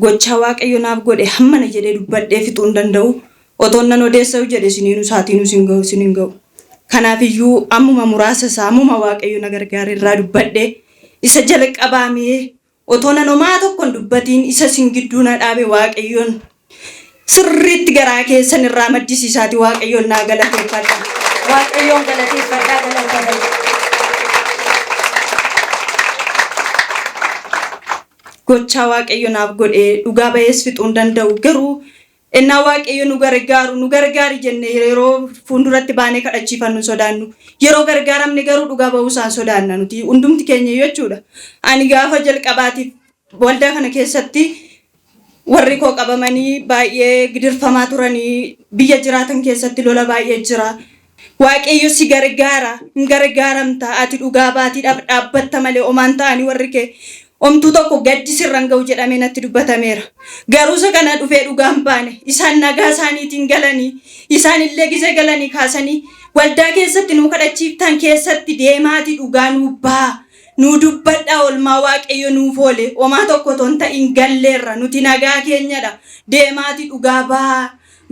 Gochaa waaqayyo naaf godhe hammana jedhee dubbadhee fixuu hin danda'u. Otoon nan odeessa'u jedhe siniinu saatiinuu sin ga'u. Kanaafiyyuu ammuma muraasa isaa ammuma waaqayyo na gargaare irraa dubbadhee isa jalqabaamee otoo nan homaa tokkoon dubbatiin isa sin gidduu na dhaabe waaqayyoon sirriitti garaa keessan irraa maddisiisaati waaqayyoon naa galateeffadha. Waaqayyoon galateeffadhaa galateeffadha. Gochaa waaqayyo naaf godhe dhugaa ba'ees fixuu hin danda'u garuu innaa waaqayyo nu gargaari jennee yeroo fuulduratti baanee kadhachiifannu sodaannu yeroo gargaaramne garuu dhugaa ba'uu isaan sodaanna nuti hundumti keenya jechuudha. Ani gaafa jalqabaatiif waldaa kana keessatti warri koo qabamanii baay'ee gidirfamaa turanii biyya jiraatan keessatti lola baay'ee jira. Waaqayyo si gargaara hin gargaaramta ati dhugaa baatii dhaabbatta malee omaan ta'anii warri kee omtuu tokko gaddi sirran ga'u jedhamee natti dubbatameera. Garuu isa kana dhufee dhugaan baane isaan nagaa isaaniitiin galanii isaan illee gise galanii kaasanii waldaa keessatti nu kadhachiiftan keessatti deemaatii dhugaa nuu baa nu dubbadhaa olmaa waaqayyo nuuf oole omaa tokko ton ta'in galleerra nuti nagaa keenyadha deemaatii dhugaa baa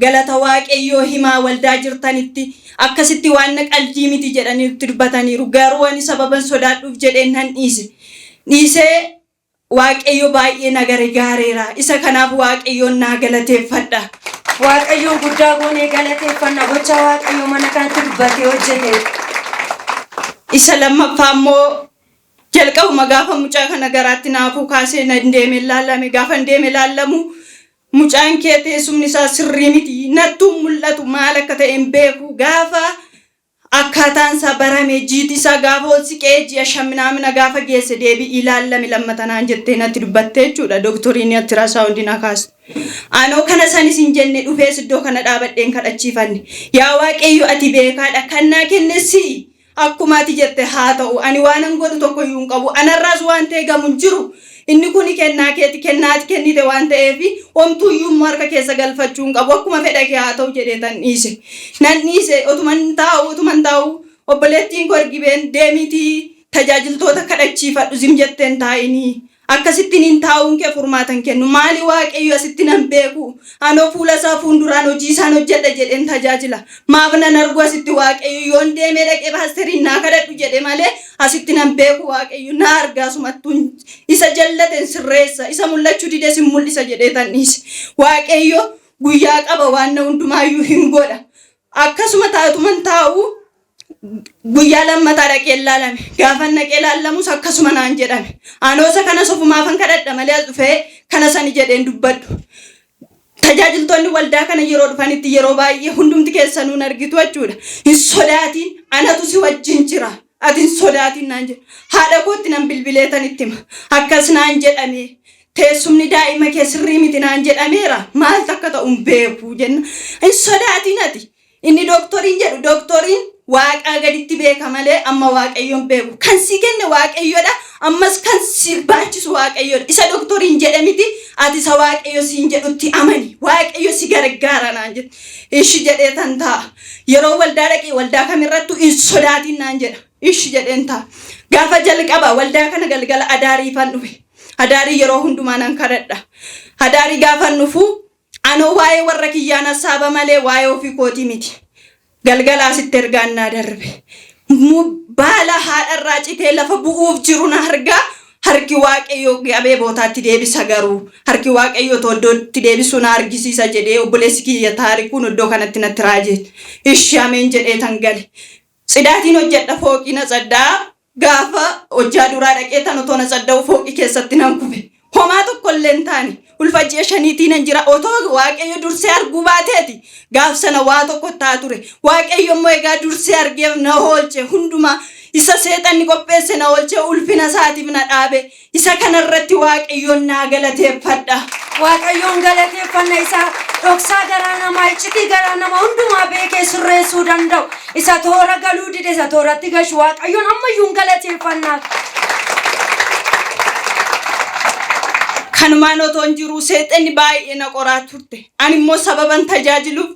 galata waaqayyo himaa waldaa jirtanitti akkasitti waan qalbii miti jedhanii nutti dubbataniiru. Garuu ani sababan sodaadhuuf jedheen nan dhiisee waaqayyo baay'ee na gargaareera. Isa kanaaf waaqayyoon naa galateeffadha. Waaqayyoon guddaa goonee galateeffanna gocha waaqayyo mana kanatti dubbatee hojjete. Isa lammaffaa immoo jalqabuma gaafa mucaa kana garaatti naafuu kaasee na deeme laalame gaafa deeme laalamu mucaan kee teessumni isaa sirrii miti nattuu mul'atu maal akka ta'e hin beeku gaafa akkaataan isaa barame jiiti isaa gaafa ol siqee ji'a shaminaamina gaafa geesse deebii ilaalame lammatanaan jettee natti dubbattee jechuudha dooktoriin altirasaawundii na kaaste. Anoo kana sanis hin jenne dhufees iddoo kana dhaabadheen kadhachiifanne yaa waaqayyo ati beekaadha kan naa kennessi akkuma ati jette haa ta'u ani waanan godhu tokko iyyuu hin qabu anarraas waan ta'e gamu hin jiru. Inni kuni kennaa keeti kennaati kennite waan ta'eef omtuu iyyuu marka keessa galfachuu hin qabu akkuma fedha kee haa ta'u jedhee tan dhiise. Nan dhiise otuman taa'u obboleettiin koo ergibeen deemitii tajaajiltoota kadhachiifadhu zim jetteen taa'inii akkasittiin hin taa'uun kee furmaatan kennu maali waaqayyo asitti nan beeku anoo fuula isaa fuulduraan hojii isaan hojjedha jedheen tajaajila maaf nan argu asitti waaqayyo yoon deemee dhaqee paasteriin naa kadhadhu jedhe malee asitti nan beeku waaqayyo naa argaa sumattuun isa jallateen sirreessa isa mul'achuu didee sin mul'isa jedhee tan dhiise. Waaqayyo guyyaa qaba waan na hundumaayyuu hin godha akkasuma taa'utuman taa'u guyyaa lammataa dhaqee laalame gaafa naqee laalamus akkasuma naan jedhame anoosa kana sofumaafan kadhadha malee as dhufee kana sani jedheen dubbadhu. Tajaajiltoonni waldaa kana yeroo dhufanitti yeroo baay'ee hundumti keessanuun argitu jechuudha. Hin sodaatiin anatu si wajjin jira ati hin sodaatiin naan jedha haadha kootti nan bilbileetan itti hima akkas naan jedhame teessumni daa'ima kee sirrii miti naan jedhameera maaltu akka ta'u hin beeku jenna hin sodaatiin ati inni dooktoriin jedhu dooktoriin waaqaa gaditti beeka malee amma waaqayyoon beeku kan si kenne waaqayyoodha ammas kan si baachisu waaqayyoodha isa dooktoriin jedhe miti ati isa waaqayyo siin jedhutti amani waaqayyo si gargaara naan jedhe ishi jedhee tan ta'a yeroo waldaa dhaqee waldaa kamirrattu hin sodaatiin naan jedha ishi jedheen ta'a gaafa jalqaba waldaa kana galgala adaariifan dhufe adaarii yeroo hundumaa nan kadhadha adaarii gaafan dhufu anoo waa'ee warra kiyyaan hasaaba malee waa'ee ofii kootii miti. Galgala asitti ergaan naa darbe baala haadharraa citee lafa bu'uuf jiru na argaa harki waaqayyo gabee bootaatti deebisa garuu harki waaqayyo tooddootti deebisuu na argisiisa jedhee obboleessi kiyya taarikuun iddoo kanatti natti raajee ishee ameen jedhee tan gale sidaatiin hojjedha fooqii na saddaa gaafa hojjaa duraa dhaqee tan otoo na sadda'u fooqii keessatti nan kufe homaa tokkollee hin taane ulfajjee shaniitiin hin jira otoo waaqayyo dursee arguu baateeti gaaf sana waa tokko taa ture waaqayyo immoo egaa dursee argeef na oolche hundumaa isa seexanni qopheesse na oolche ulfina isaatiif na dhaabe isa kanarratti waaqayyoon naa galateeffadha. Waaqayyoon galateeffanna isa dhoksaa garaa namaa iccitii garaa nama hundumaa beekee sirreessuu danda'u isa toora galuu dide isa tooratti gashu waaqayyoon ammayyuu galateeffannaa. Kanumaan otoon jiru seexanni baay'ee na qoraa turte ani immoo sababan tajaajiluuf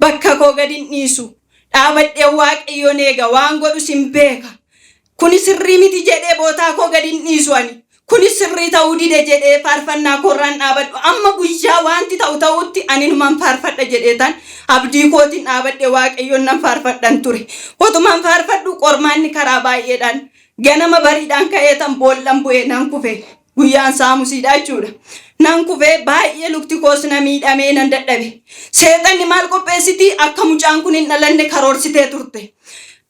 bakka koo gadi hin dhiisu dhaabadhee waaqayyoon eega waan godhu sin beeka kuni sirrii miti jedhee bootaa koo gadi hin dhiisu ani Kuni sirrii ta'uu dide jedhee faarfannaa korraan dhaabadhu. Amma guyyaa wanti ta'utti ani numan faarfadha jedheetan abdii kootiin dhaabadhe Waaqayyoon nan faarfadhan ture. Otumaan faarfadhu qormaanni karaa baay'eedhaan ganama bariidhaan ka'eetan boollan bu'ee nan kufe. Guyyaan saamusiidha jechuudha. Nan kufe baay'ee lukti koos na miidhamee nan dadhabe. Seexanni maal qopheessiti akka mucaan kun hin dhalanne karoorsitee turte.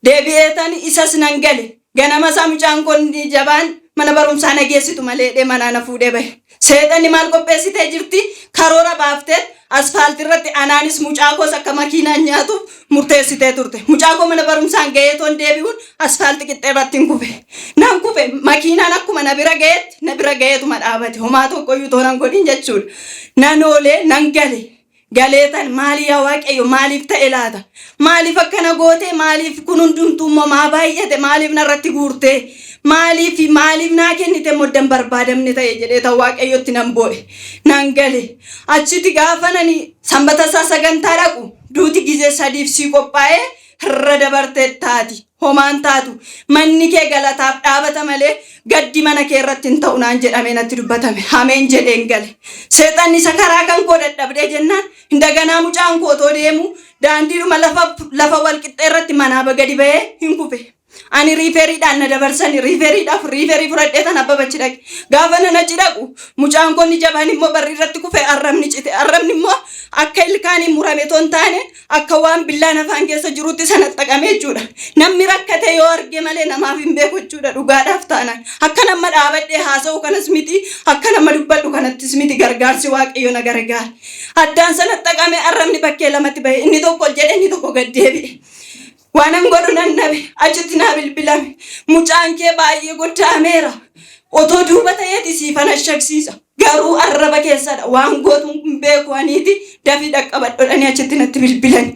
Deebi'eetan isas nan gale. Ganama isaa mucaan kun jabaan mana barumsaa nageessitu malee mana na fuudhee bahe. Seexanni maal qopheessitee jirti? Karoora baaftee asfaaltii irratti anaanis mucaa koos akka makiinaan nyaatuuf murteessitee turte. Mucaa koo mana barumsaan ga'eetoon deebi'uun asfaaltii qixxee irratti hin kufe. Nan kufe makiinaan akkuma na bira ga'eetuma dhaabate. Homaa tokkoyyuu toonan godhin jechuudha. Nan oolee nan gale. Galeetan maali yaa Waaqayyo maaliif ta'e laata? Maaliif akkana goote? Maaliif kun hundumtuu maa baay'ate? Maaliif narratti guurte? Maaliif naa kennite moddan barbaadamne ta'e jedhee ta Waaqayyotti nan boo'e. Nan gale. Achitti gaafanani sanbata isaa sagantaa dhaqu. Duuti gizee sadiif sii qophaa'ee irra dabartee taati. Homaan taatu. Manni kee galataaf dhaabata malee gaddi mana kee irratti hin ta'u naan jedhamee natti dubbatame. Hameen jedheen gale. Seexanni isa karaa kan koo dadhabdee jennaan hindaganaa mucaan koo otoo deemu daandiidhuma lafa wal qixxee irratti manaa gadi ba'ee hin kufe. Ani riiferiidhaan na dabarsani riiferii fudhadhee tan abbabachi dhaqe. Gaafa nan achi dhaqu mucaan kun ni jabaan immoo barri irratti kufe arrabni cite. Arrabni immoo akka ilkaaniin murame ton taane akka waan billaan afaan keessa jirutti sana xaqamee jechuudha. Namni rakkate yoo arge malee namaaf hin beeku jechuudha dhugaadhaaf taanaan. Akka nama dhaabadhee haasa'u kanas miti akka nama dubbadhu kanattis miti gargaarsi Waaqayyo na gargaara. Addaan sana xaqamee arrabni bakkee lamatti bahe inni tokko ol jedhe inni tokko gad deebi'e. Waanan godhu nan nabe achitti naa bilbilame mucaan kee baay'ee goddaameera otoo duuba ta'eeti siifan ashaqsiisa garuu arraba keessadha waan gootuun hin beeku aniiti dafii dhaqqabadhodhanii achitti natti bilbilani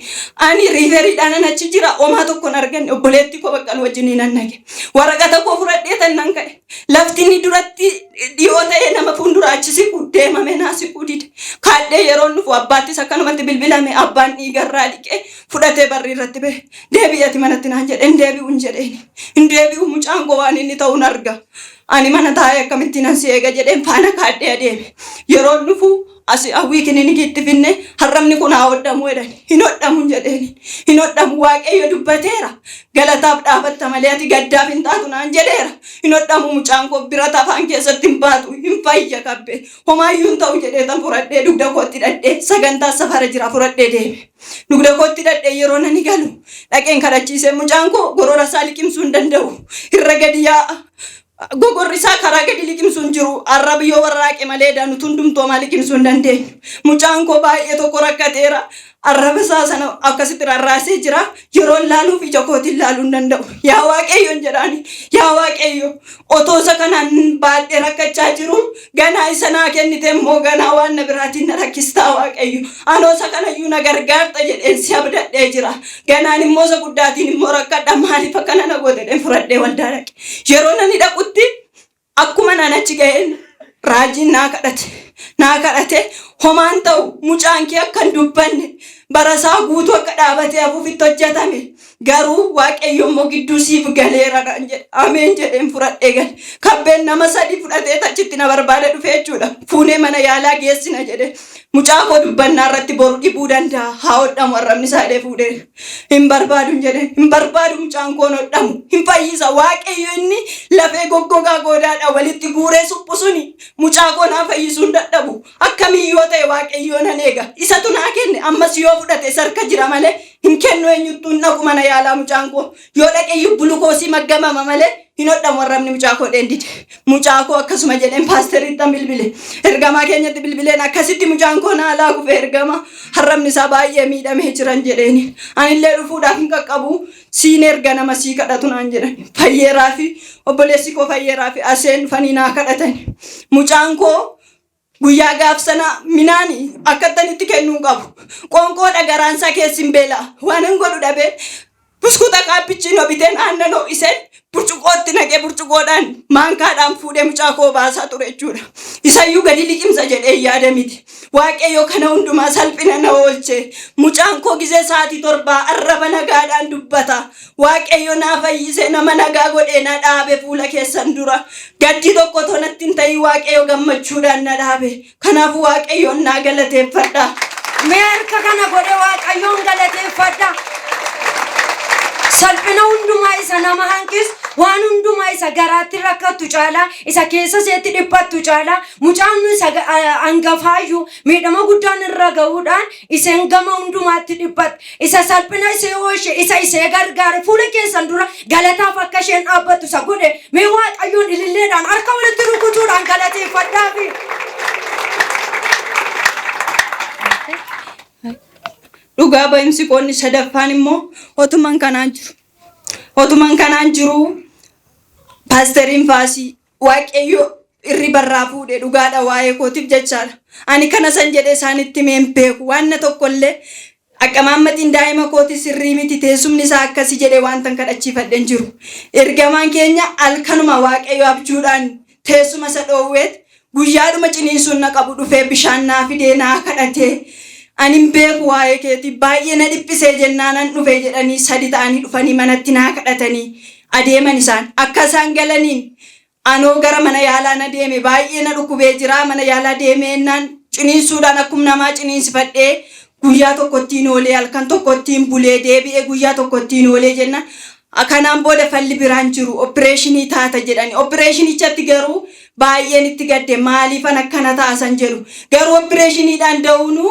ani riiferiidhaan achi jira homaa tokkon arganne obboleetti koo baqqal wajjin nan nage waraqata koo fudhadheetan nan ka'e lafti inni duratti dhiyoo ta'e nama fuuldura achi siqu deemame naa siquu dide kaadhee yeroon dhufu abbaattis akkanumatti bilbilame abbaan dhiigarraa dhiqee fudhatee barri irratti bahe deebi'ati manatti naan jedhe hin deebi'u mucaan koo waan inni ta'uun arga. Ani mana taa'ee akkamittiin ansi eega jedheen faana kaadhee adeeme. Yeroon dhufu asi hawwiikin inni gitti finne harramni kun haa hodhamu jedhani. Hin hodhamu jedheeni. Hin hodhamu Waaqayyo dubbateera. Galataaf dhaabatta malee ati gaddaaf hin taatu naan jedheera. Hin hodhamu mucaan koo birata afaan keessatti hin baatu hin fayya qabbe. Homaayyuu hin ta'u jedhee tan fudhadhee dugda kootti dhadhee sagantaa safara jira fudhadhee deeme. Dugda kootti dhadhee yeroo nani galu dhaqeen kadhachiisee mucaan koo gorora isaa liqimsuu hin danda'u. Irra gadi yaa'a. Gogorri isaa karaa gadi liqimsuun jiru arrabi yoo warraaqe malee danutu hundumtuu maa liqimsuu hin dandeenyu. Mucaan koo baay'ee tokko rakkateera. Arraba isaa sana akkasitti rarraasee jira. Yeroon laaluuf ija kootiin laaluu hin danda'u. Yaa Waaqayyoon jedhaani. Yaa Waaqayyo otoo isa kanaan baay'ee rakkachaa jiru ganaa isa naa kennite immoo ganaa waan na biraatiin na rakkistaa Waaqayyo. Anoo isa kanayyuu na gargaarta jedheen si abdadhee jira. Ganaan immoo isa guddaatiin immoo rakkadha maaliif akkana na goote fudhadhee waldaa dhaqe. Yeroo nani dhaqutti akkuma naan achi ga'een raajiin naa kadhate homaan ta'u mucaan kee akka hin dubbanne barasaa guutuu akka dhaabatee hafuufitti hojjetame garuu Waaqayyo immoo gidduu siif galeera kan jedhe ameen jedheen fudhadhee gale kabbeen nama sadii fudhatee achitti na barbaade dhufe jechuudha fuunee mana yaalaa geessina jedhe mucaa koo dubbannaa irratti boru dhibuu danda'a haa hodhamu arrabni isaa fuudhee hin barbaadu jedheen hin barbaadu mucaan koo hodhamu hin fayyisa Waaqayyo inni lafee goggogaa goodaadha walitti guuree suphu suni mucaa koo naa fayyisuu hin dadhabu akkamiyyoo ta'e Waaqayyo nan eega isatu naa kenne ammas yoo fudhate sarka jira malee hin kennu eenyuttuu naqu mana yaalaa mucaan koo yoo dhaqeyyuu bulukoosii maggamama malee hin hodhamu arrabni mucaa koo dheendide mucaa koo akkasuma jedheen paasteritti bilbile ergamaa keenyatti bilbileen akkasitti mucaan koo naalaa kufe ergama harrabni isaa baay'ee miidhamee jiran jedheeni anillee dhufuudhaaf hin qaqqabu siin erga nama sii kadhatu naan jedhan fayyeeraa fi obboleessi koo fayyeeraa fi aseen dhufanii naa kadhatani mucaan koo guyyaa gaaf sana minaani akkatanitti kennuu qabu qoonqoodha garaansaa keessin beela waan hin godhu dhabee buskuuta qaabbichi no biteen aannan ho'iseen burcuqootti naqee burcuqoodhaan maankaadhaan fuudhee mucaa koo baasaa ture jechuudha. Isayyuu gadi liqimsa jedhee yaada miti. waaqayyo kana hundumaa salphina na oolche. Mucaan koo gisee sa'aatii 7 arraba nagaadhaan dubbata. Waaqayyo naa fayyise nama nagaa godhee na dhaabe fuula keessan dura. Gaddi tokko tonatti hin ta'in waaqayyo gammachuudhaan na dhaabe. Kanaafuu waaqayyoon naa galateeffadha. Mee harka kana godhe waaqayyoon galateeffadha. Salphina hundumaa isa nama hanqis waan hundumaa isa garaatti rakkattu caala isa keessa seetti dhiphattu caala mucaan isa hangafaayyuu miidhama guddaan irra ga'uudhaan iseen gama hundumaatti dhiphatte isa salphina isee oolche isa isee gargaare fuula keessan dura galataaf akka isheen dhaabbattu isa godhe mee waaqayyoon ililleedhaan harka walitti rukutuudhaan galateeffadhaafi. Dhugaa ba'imsi qoonni sadaffaan immoo otuman kanaan jiru paasteriin Faasii waaqayyo irri barraa fuudhe dhugaadha waa'ee kootiif jechaadha. Ani kana san jedhee isaanitti meen beeku waan tokkollee akkamaammatiin daa'ima kooti sirrii miti teessumni isaa akkasii jedhee waan tan kadhachiifadhen jiru. Ergamaan keenya halkanuma waaqayyo abjuudhaan teessuma isa dhoowweet guyyaadhuma ciniinsuun na qabu dhufee bishaan naa fidee naa kadhatee anin beeku waa'ee keeti baay'ee na dhiphisee jennaanan dhufe jedhanii 3 ta'anii dhufanii manatti naa kadhatanii adeeman isaan akka isaan galaniin anoo gara mana yaalaa na deeme baay'ee na dhukkubee jira mana yaalaa deemeennaan ciniinsuudhaan akkuma namaa ciniinsifadhee guyyaa tokkottiin oolee halkan tokkottiin bulee deebi'ee guyyaa tokkottiin oolee jennaan kanaan booda falli biraan jiru opereeshinii taata jedhani opereeshinichatti garuu baay'een itti gadde maaliifan akkana taasan jedhu garuu opereeshiniidhaan da'uunu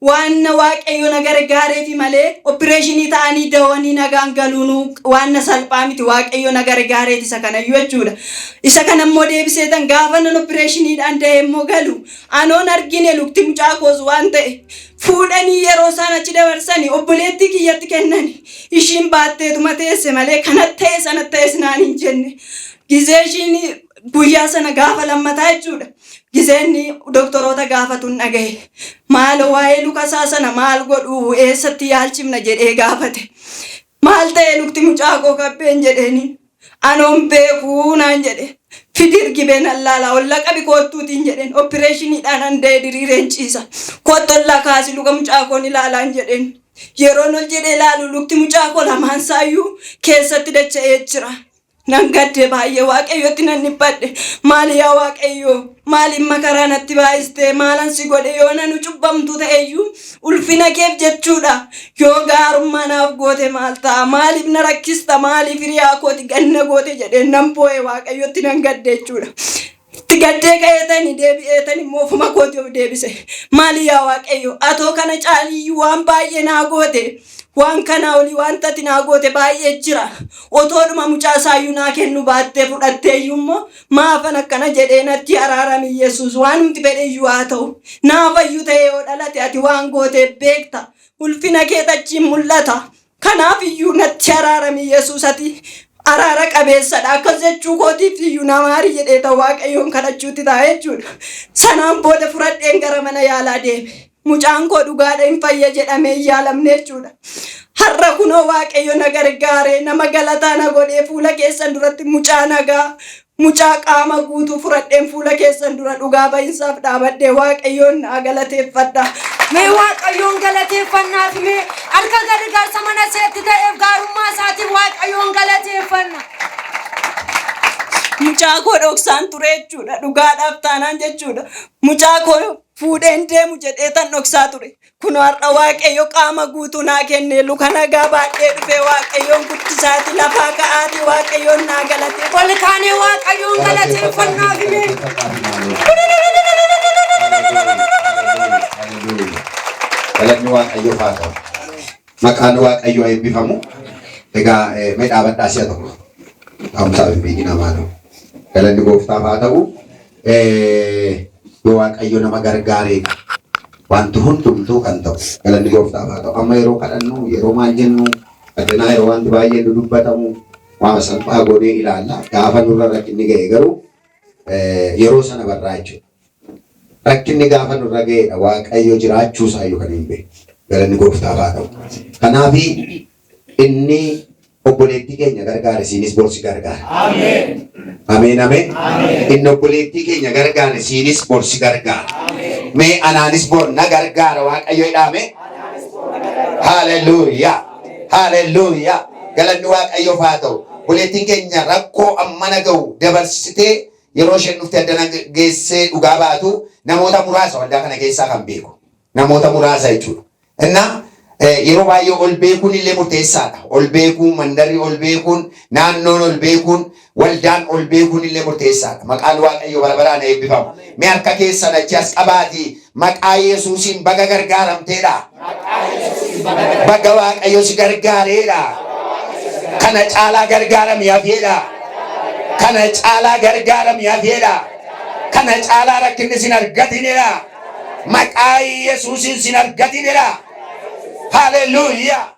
waan waaqayyo na gargaareefi malee opereeshinii ta'anii dawanii nagaan galuunu waan salphaa miti waaqayyo na gargaareeti isa kana jechuudha. Isa kana immoo deebiseetan gaafa nan opereeshiniidhaan da'ee immoo galu anoon argine lukti mucaa koos waan ta'e fuudhanii yeroo isaan achi dabarsanii obboleettii kiyyatti kennani ishiin baatteetuma teesse malee kanatti ta'e sanatti ta'es naan hin jenne gizee ishiin guyyaa sana gaafa lammataa jechuudha. Giseenni doktoroota gaafatuun dhagaye maal waa'ee lukasaa sana maal godhu eessatti yaalchifna jedhee gaafate maal ta'e lukti mucaa koo qabbeen jedheeni anoon beekuu naan jedhe fidirgibeen allaala olla qabi koottuutiin jedheen opereeshiniidhaan handa'e diriireen ciisa kottollaa kaasi luka mucaa koon ilaalaan jedheen yeroon ol jedhee ilaalu lukti mucaa koo lamaan saayyuu keessatti dacha'ee jira. Nan gadde baay'ee waaqayyotti nan dhiphadhe maali yaa waaqayyo maaliin makaraa natti baay'iste maalan si godhe yoo nanu cubbamtu ta'eyyuu ulfina keef jechuudha yoo gaarummaa naaf goote maal ta'a maaliif na rakkista maaliif hiriyaa kooti ganna goote jedheen nan boo'e waaqayyotti nan gadde jechuudha. Itti gaddee ka'eetanii deebi'eetanii moofuma kooti of deebise maali yaa waaqayyo atoo kana caaliyyuu waan baay'ee naa goote. Waan kana oli waan tati naa goote baay'ee jira otoodhuma mucaa saayyuu naa kennu baattee fudhatteeyyuu immoo maafan akkana jedhee natti araarami Yesuus waan humti fedheyyuu haa ta'u naafayyuu ta'ee yoo dhalate ati waan goote beekta ulfina kee tachiin mul'ata kanaafiyyuu natti araarami Yesuus ati araara qabeessadha akkas jechuu kootiif iyyuu namaari jedhee ta'u waaqayyoon kadhachuutti ta'a jechuudha. Sanaan booda fudhadheen gara mana yaalaa deeme. Mucaan koo dhugaadha hin fayya jedhamee yaalamne jechuudha. Har'a kunoo waaqayyo na gargaare nama galataa na godhee fuula keessan duratti mucaa nagaa mucaa qaama guutuu fudhadheen fuula keessan dura dhugaa bahinsaaf dhaabadhee waaqayyoon na galateeffadha. Mee waaqayyoon galateeffannaaf mee harka gargaarsa mana seetti ta'eef gaarummaa isaatiif waaqayyoon galateeffanna. Mucaa koo dhoksaan ture jechuudha dhugaadhaaf taanaan jechuudha. Mucaa koo fuudheen deemu jedhee tan dhoksaa ture. Kun har'a waaqayyo qaama guutuu naa kenne luka nagaa baadhee dhufee waaqayyoon guddisaati lafaa ka'aati waaqayyoon naa galatee. Ol kaanee waaqayyoon galateeffannaaf mee. Galanni waaqayyo haa ta'u. Maqaan waaqayyo eebbifamu. Egaa mee dhaabadhaa si'a tokko. Dhaamsaa hin beekina maaloo. Galanni gooftaaf haa ta'u. Yoo waaqayyo nama gargaareedha. Wanti hundumtuu kan ta'u. Galanni gooftaaf haa ta'u. Amma yeroo kadhannu yeroo maal jennu addunyaa yeroo wanti baay'ee dubbatamu waan salphaa godhee ilaalla. Gaafa nurra rakkinni ga'e garuu yeroo sana barraa jechuudha. Rakkinni gaafa nurra ga'edha waaqayyo jiraachuu isaayyuu kan hin beeku. Galanni gooftaaf haa ta'u. Kanaafi inni obboleettii keenya gargaare siinis borsi gargaara. Ameen. Ameen ameen. Inni obboleettii keenya gargaare siinis borsi gargaara. Mee anaanis bor na gargaara Waaqayyo jedhame. Haleluuyaa. Haleluuyaa. Galanni Waaqayyoof haa ta'u. Buleettiin keenya rakkoo ammana ga'u dabarsitee yeroo isheen dhufte addana geessee dhugaa baatu namoota muraasa waldaa kana keessaa kan beeku. Namoota muraasa jechuudha. Innaa yeroo baay'ee ol beekuun illee murteessaadha. Ol beekuun, mandarri ol beekuun, naannoon ol beekuun, waldaan ol beekuun illee murteessaadha. Maqaan Waaqayyoo bara baraan eebbifamu. Mee harka keessan achi as qabaatii maqaa Yesuusiin baga gargaaramteedha. Baga Waaqayyo si gargaareedha. Kana caalaa gargaaramii hafeedha. Kana caalaa gargaaramii hafeedha. Kana caalaa rakkinni sin argatinedha. Maqaa Yesuusiin sin argatinedha. Haleluuyaa.